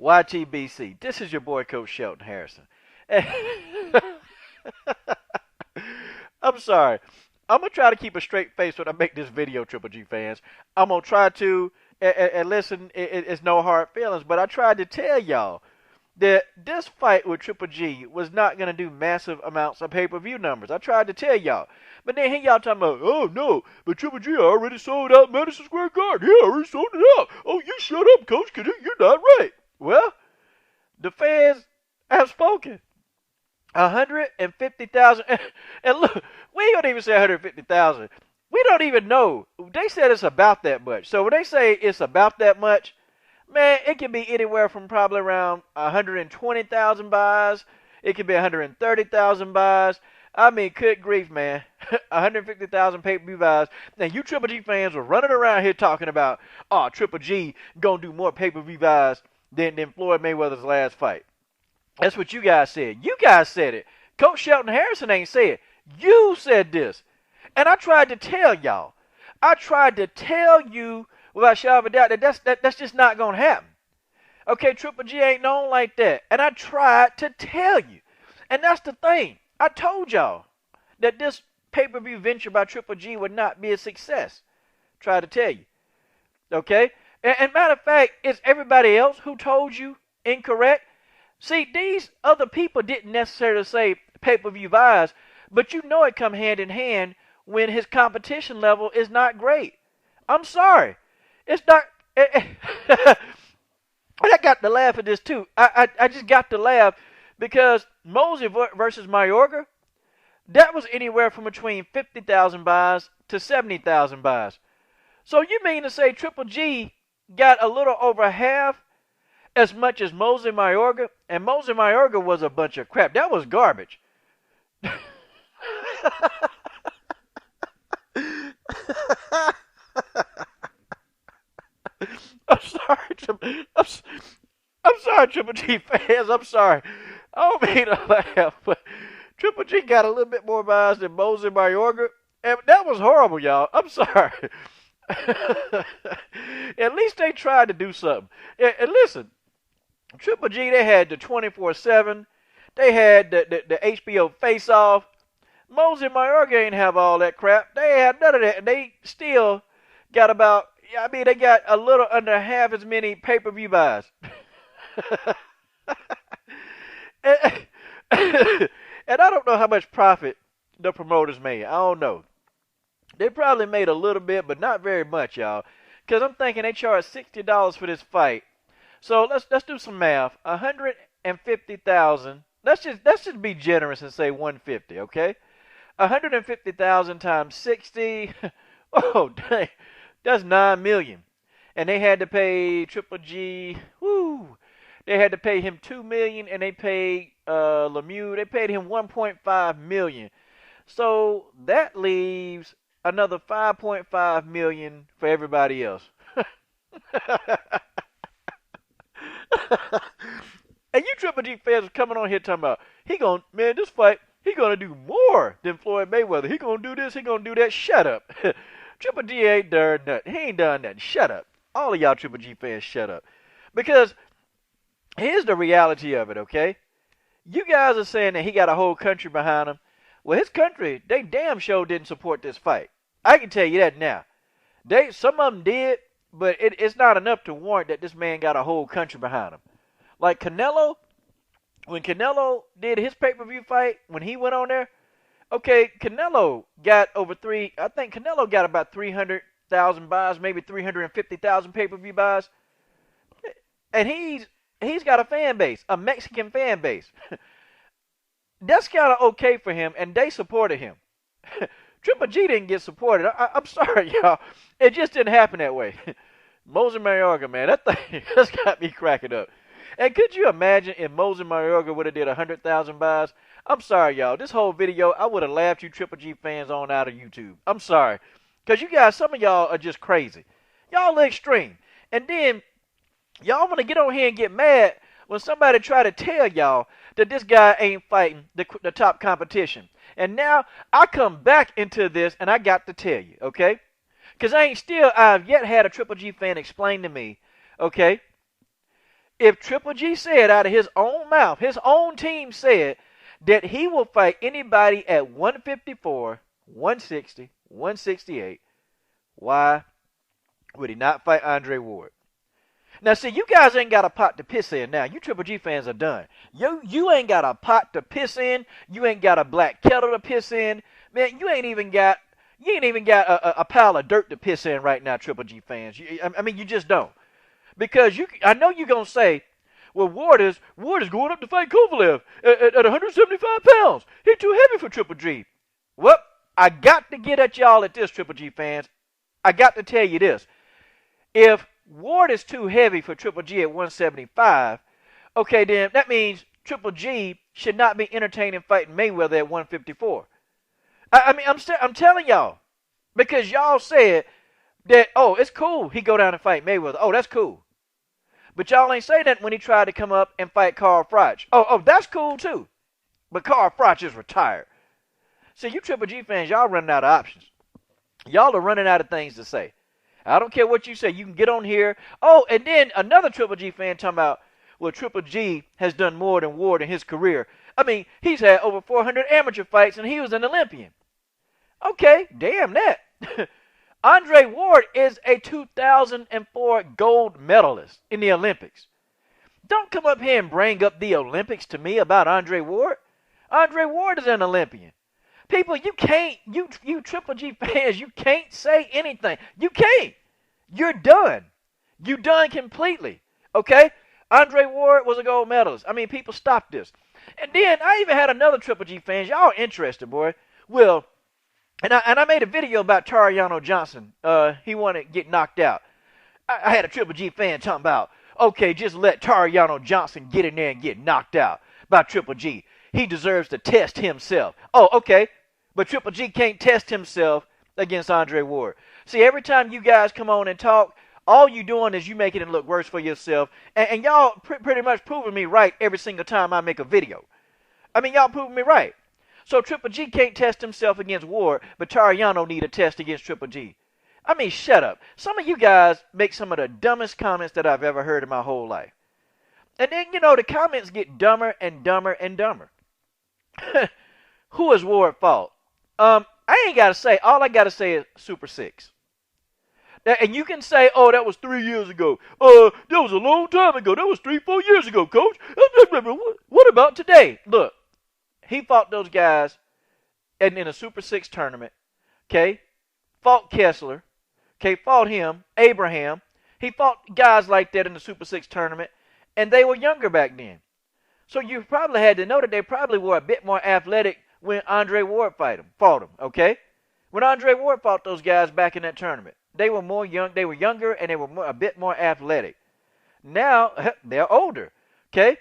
YTBC. This is your boy, Coach Shelton Harrison. I'm sorry. I'm going to try to keep a straight face when I make this video, Triple G fans. I'm going to try to, and listen, it's no hard feelings, but I tried to tell y'all that this fight with Triple G was not going to do massive amounts of pay-per-view numbers. I tried to tell y'all. But then here y'all talking about, oh no, but Triple G already sold out Madison Square Garden. He already sold it out. Oh, you shut up, coach, because you're not right. Well, the fans have spoken. 150,000. And look, we don't even say 150,000. We don't even know. They said it's about that much. So when they say it's about that much, man, it can be anywhere from probably around 120,000 buys. It could be 130,000 buys. I mean, good grief, man. 150,000 pay-per-view buys. Now, you Triple G fans were running around here talking about, oh, Triple G gonna do more pay-per-view buys than Floyd Mayweather's last fight. That's what you guys said. You guys said it. Coach Shelton Harrison ain't said it. You said this. And I tried to tell y'all. I tried to tell you without shadow of a doubt that that's just not going to happen. Okay, Triple G ain't known like that. And I tried to tell you. And that's the thing. I told y'all that this pay-per-view venture by Triple G would not be a success. Tried to tell you. Okay? And matter of fact, it's everybody else who told you incorrect. See, these other people didn't necessarily say pay-per-view buys, but you know it come hand in hand when his competition level is not great. I'm sorry. It's not... And I got to laugh at this too. I just got to laugh because Mosey versus Mayorga, that was anywhere from between 50,000 buys to 70,000 buys. So you mean to say Triple G got a little over half as much as Mosey Mayorga? And Mosey Mayorga was a bunch of crap. That was garbage. I'm sorry, I'm sorry, Triple G fans. I'm sorry. I don't mean to laugh, but Triple G got a little bit more buys than Mosey Mayorga. And that was horrible, y'all. I'm sorry. At least they tried to do something. And listen, Triple G, they had the 24/7. They had the HBO face-off. Mosey Mayorga ain't have all that crap. They had none of that. And they still got about, I mean, they got a little under half as many pay-per-view buys. and, and I don't know how much profit the promoters made. I don't know. They probably made a little bit, but not very much, y'all. Because I'm thinking they charged $60 for this fight. So let's do some math. 150,000. Let's just be generous and say 150, okay? 150,000 times 60. Oh, dang. That's 9 million. And they had to pay Triple G. Woo. They had to pay him $2 million, and they paid Lemieux. They paid him $1.5 million. So that leaves another $5.5 million for everybody else. And you Triple G fans are coming on here talking about this fight, he gonna do more than Floyd Mayweather. He gonna do this, he gonna do that. Shut up. Triple G ain't done nothing. He ain't done nothing. Shut up. All of y'all Triple G fans, shut up. Because here's the reality of it, okay? You guys are saying that he got a whole country behind him. Well, his country, they damn sure didn't support this fight. I can tell you that now. Some of them did, but it's not enough to warrant that this man got a whole country behind him. Like Canelo, when Canelo did his pay-per-view fight, when he went on there, okay, Canelo got I think Canelo got about 300,000 buys, maybe 350,000 pay-per-view buys. And he's got a fan base, a Mexican fan base. That's kind of okay for him, and they supported him. Triple G didn't get supported. I'm sorry, y'all. It just didn't happen that way. Mosey Mayorga, man, that thing has got me cracking up. And could you imagine if Mosey Mayorga would have did 100,000 buys? I'm sorry, y'all. This whole video, I would have laughed you Triple G fans on out of YouTube. I'm sorry. Because you guys, some of y'all are just crazy. Y'all are extreme. And then, y'all want to get on here and get mad when somebody try to tell y'all that this guy ain't fighting the top competition. And now, I come back into this, and I got to tell you, okay? Because I've yet had a Triple G fan explain to me, okay? If Triple G said out of his own mouth, his own team said that he will fight anybody at 154, 160, 168, why would he not fight Andre Ward? Now, see, you guys ain't got a pot to piss in now. You Triple G fans are done. You ain't got a pot to piss in. You ain't got a black kettle to piss in. Man, you ain't even got a pile of dirt to piss in right now, Triple G fans. I mean, you just don't. Because I know you're going to say, well, Ward is going up to fight Kovalev at 175 pounds. He's too heavy for Triple G. Well, I got to get at y'all at this, Triple G fans. I got to tell you this. If Ward is too heavy for Triple G at 175, okay, then that means Triple G should not be entertaining fighting Mayweather at 154. I mean, I'm telling y'all, because y'all said that, oh, it's cool he go down and fight Mayweather. Oh, that's cool. But y'all ain't say that when he tried to come up and fight Carl Froch. Oh, that's cool too. But Carl Froch is retired. See, you Triple G fans, y'all running out of options. Y'all are running out of things to say. I don't care what you say. You can get on here. Oh, and then another Triple G fan talking about, well, Triple G has done more than Ward in his career. I mean, he's had over 400 amateur fights, and he was an Olympian. Okay, damn that. Andre Ward is a 2004 gold medalist in the Olympics. Don't come up here and bring up the Olympics to me about Andre Ward. Andre Ward is an Olympian. People, you can't, you Triple G fans, you can't say anything. You can't. You're done. You done completely. Okay? Andre Ward was a gold medalist. I mean, people stop this. And then I even had another Triple G fans. Y'all interested, boy. Well, and I made a video about Tariano Johnson. He wanted to get knocked out. I had a Triple G fan talking about, okay, just let Tariano Johnson get in there and get knocked out by Triple G. He deserves to test himself. Oh, okay. But Triple G can't test himself against Andre Ward. See, every time you guys come on and talk, all you doing is you making it look worse for yourself. And y'all pretty much proving me right every single time I make a video. I mean, y'all proving me right. So Triple G can't test himself against Ward, but Tariano need a test against Triple G. I mean, shut up. Some of you guys make some of the dumbest comments that I've ever heard in my whole life. And then, you know, the comments get dumber and dumber and dumber. Who is Ward fault? I ain't got to say. All I got to say is Super 6. And you can say, oh, that was 3 years ago. That was a long time ago. That was 3-4 years ago, coach. What about today? Look, he fought those guys in a Super 6 tournament. Okay? Fought Kessler. Okay? Fought him. Abraham. He fought guys like that in the Super 6 tournament. And they were younger back then. So you probably had to know that they probably were a bit more athletic when Andre Ward fought him, okay? When Andre Ward fought those guys back in that tournament, they were younger and they were a bit more athletic. Now they're older, okay?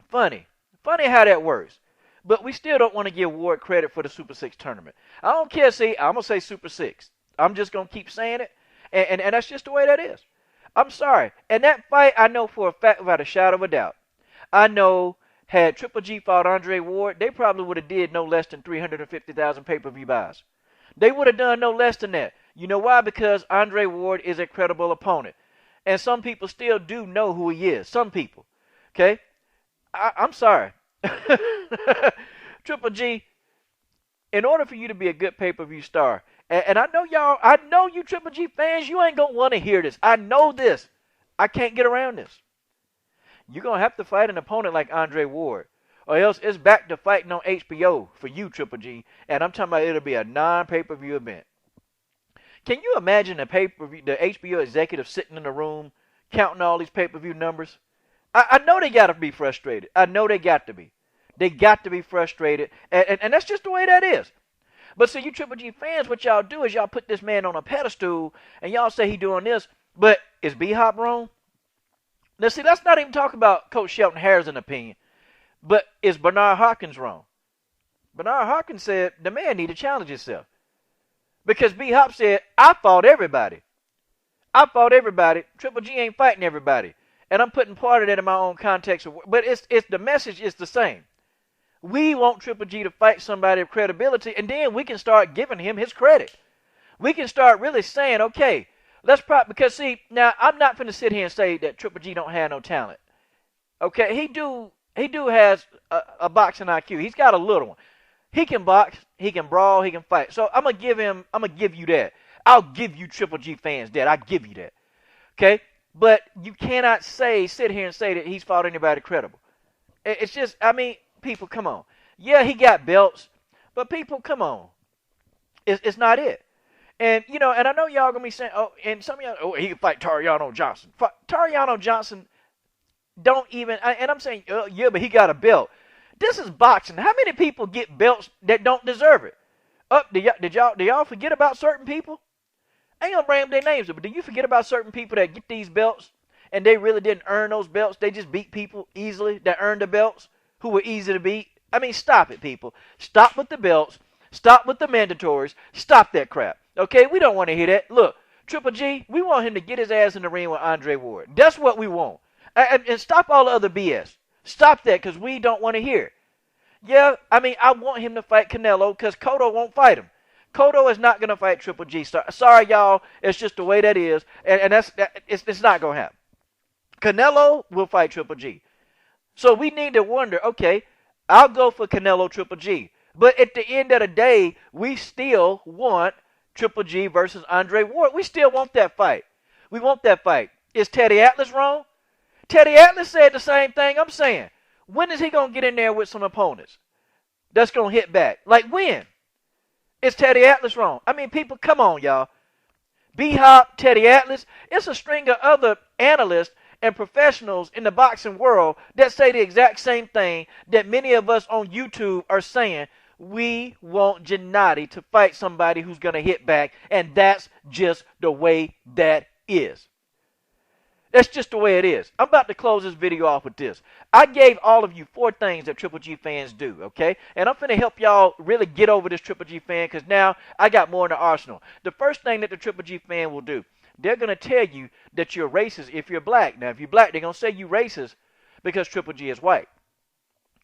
Funny how that works. But we still don't want to give Ward credit for the Super 6 tournament. I don't care. See, I'm gonna say Super 6. I'm just gonna keep saying it, and that's just the way that is. I'm sorry. And that fight, I know for a fact, without a shadow of a doubt, I know. Had Triple G fought Andre Ward, they probably would have did no less than 350,000 pay-per-view buys. They would have done no less than that. You know why? Because Andre Ward is a credible opponent. And some people still do know who he is. Some people. Okay? I'm sorry. Triple G, in order for you to be a good pay-per-view star, and I know you Triple G fans, you ain't going to want to hear this. I know this. I can't get around this. You're going to have to fight an opponent like Andre Ward. Or else it's back to fighting on HBO for you, Triple G. And I'm talking about it'll be a non-pay-per-view event. Can you imagine the HBO executive sitting in the room counting all these pay-per-view numbers? I know they got to be frustrated. I know they got to be. They got to be frustrated. And that's just the way that is. But see, you Triple G fans, what y'all do is y'all put this man on a pedestal and y'all say he doing this. But is B-Hop wrong? Now, see, let's not even talk about Coach Shelton Harris's opinion. But is Bernard Hopkins wrong? Bernard Hopkins said the man need to challenge himself. Because B-Hop said, I fought everybody. I fought everybody. Triple G ain't fighting everybody. And I'm putting part of that in my own context. But it's the message is the same. We want Triple G to fight somebody of credibility, and then we can start giving him his credit. We can start really saying, okay, because see, now I'm not going to sit here and say that Triple G don't have no talent. Okay, he do has a boxing IQ. He's got a little one. He can box, he can brawl, he can fight. So I'm gonna give you that. I'll give you Triple G fans that. I give you that. Okay, but you cannot sit here and say that he's fought anybody credible. It's just, I mean, people, come on. Yeah, he got belts, but people, come on. It's not it. And and I know y'all gonna be saying, oh, and some of y'all, oh, he can fight Tariano Johnson. Tariano Johnson don't even, and I'm saying, yeah, but he got a belt. This is boxing. How many people get belts that don't deserve it? Do y'all forget about certain people? I ain't gonna bring up their names, but do you forget about certain people that get these belts and they really didn't earn those belts? They just beat people easily that earned the belts who were easy to beat. I mean, stop it, people. Stop with the belts. Stop with the mandatories. Stop that crap. Okay, we don't want to hear that. Look, Triple G, we want him to get his ass in the ring with Andre Ward. That's what we want. And stop all the other BS. Stop that, because we don't want to hear it. Yeah, I mean, I want him to fight Canelo because Cotto won't fight him. Cotto is not going to fight Triple G. Sorry, y'all. It's just the way that is. And it's not going to happen. Canelo will fight Triple G. So we need to wonder, okay, I'll go for Canelo Triple G. But at the end of the day, we still want Triple G versus Andre Ward. We still want that fight. We want that fight. Is Teddy Atlas wrong? Teddy Atlas said the same thing I'm saying. When is he going to get in there with some opponents that's going to hit back? Like when? Is Teddy Atlas wrong? I mean, people, come on, y'all. B-Hop, Teddy Atlas, it's a string of other analysts and professionals in the boxing world that say the exact same thing that many of us on YouTube are saying. We want Gennady to fight somebody who's going to hit back, and that's just the way that is. That's just the way it is. I'm about to close this video off with this. I gave all of you 4 things that Triple G fans do, okay? And I'm finna help y'all really get over this Triple G fan because now I got more in the arsenal. The first thing that the Triple G fan will do, they're going to tell you that you're racist if you're black. Now, if you're black, they're going to say you racist because Triple G is white.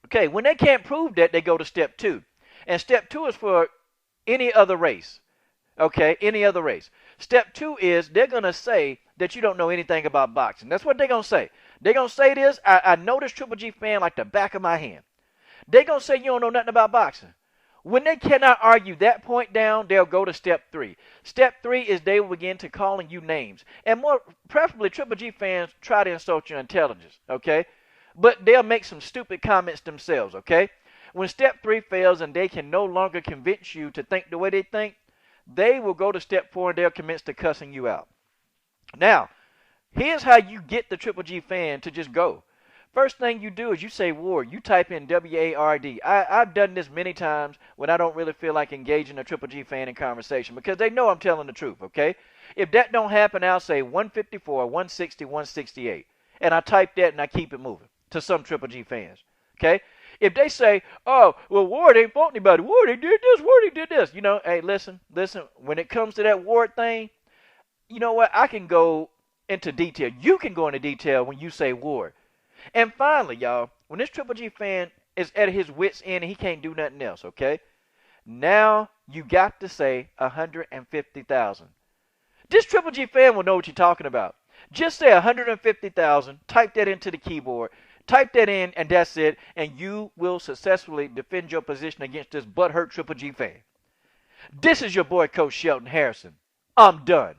Okay, when they can't prove that, they go to step 2. And step 2 is for any other race. Okay, any other race. Step 2 is they're going to say that you don't know anything about boxing. That's what they're going to say. They're going to say this. I know this Triple G fan like the back of my hand. They're going to say you don't know nothing about boxing. When they cannot argue that point down, they'll go to step 3. Step 3 is they will begin to calling you names. And more preferably, Triple G fans try to insult your intelligence, okay? But they'll make some stupid comments themselves, okay? When step 3 fails and they can no longer convince you to think the way they think, they will go to step 4 and they'll commence to cussing you out. Now, here's how you get the Triple G fan to just go. First thing you do is you say Ward. You type in W-A-R-D. I've done this many times when I don't really feel like engaging a Triple G fan in conversation because they know I'm telling the truth, okay? If that don't happen, I'll say 154, 160, 168. And I type that and I keep it moving to some Triple G fans, okay? If they say, oh, well, Ward ain't fought anybody. Ward, he did this. Ward, he did this. You know, hey, listen. When it comes to that Ward thing, you know what? I can go into detail. You can go into detail when you say Ward. And finally, y'all, when this Triple G fan is at his wit's end and he can't do nothing else, okay? Now you got to say 150,000. This Triple G fan will know what you're talking about. Just say 150,000, type that into the keyboard, type that in, and that's it, and you will successfully defend your position against this butthurt Triple G fan. This is your boy, Coach Shelton Harrison. I'm done.